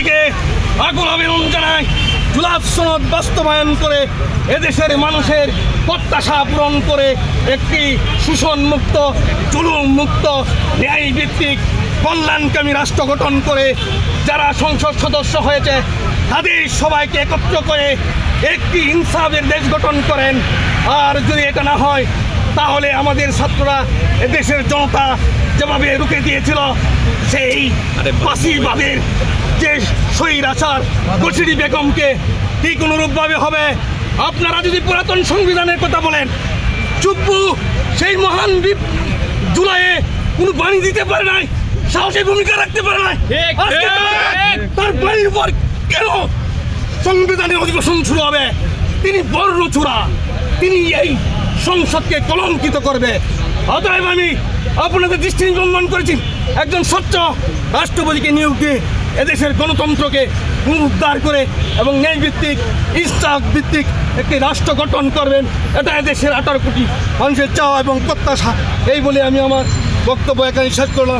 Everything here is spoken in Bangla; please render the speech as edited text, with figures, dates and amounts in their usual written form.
প্রধানমন্ত্রীকে আকুল আবেদন জানাই, জুলাই সনদ বাস্তবায়ন করে এদেশের মানুষের প্রত্যাশা পূরণ করে একটি শোষণমুক্ত, জুলুমমুক্ত, ন্যায়ভিত্তিক, কল্যাণকামী রাষ্ট্র গঠন করে যারা সংসদ সদস্য হয়েছে তাদের সবাইকে একত্র করে একটি ইনসাফের দেশ গঠন করেন। আর যদি এটা না হয় তাহলে আমাদের ছাত্ররা এদেশের জনতা যেভাবে রুখে দিয়েছিল সেই ফাঁসিবাদের যে স্বৈরাচার বশির বেগমকে ঠিক অনুরূপভাবে হবে। আপনারা যদি পুরাতন সংবিধানের কথা বলেন, চুপ্পু সেই মহান জুলাইয়ে কোনো বাণী দিতে পারে নাই, সাহসী ভূমিকা রাখতে পারে নাই। তার বাণীর পর কেন সংবিধানের অধিবেশন শুরু হবে? তিনি বর্ণচূড়া, তিনি এই সংসদকে কলঙ্কিত করবে। অতএব আমি আপনাদের দৃষ্টি নিবন্ধন করেছি, একজন স্বচ্ছ রাষ্ট্রপতিকে নিয়োগ দিয়ে এদেশের গণতন্ত্রকে পুনরুদ্ধার করে এবং ন্যায়ভিত্তিক, ইনসাফ ভিত্তিক একটি রাষ্ট্র গঠন করবেন। এটা এদেশের 18 কোটি মানুষের চাওয়া এবং প্রত্যাশা। এই বলে আমি আমার বক্তব্য এখানে শেষ করলাম।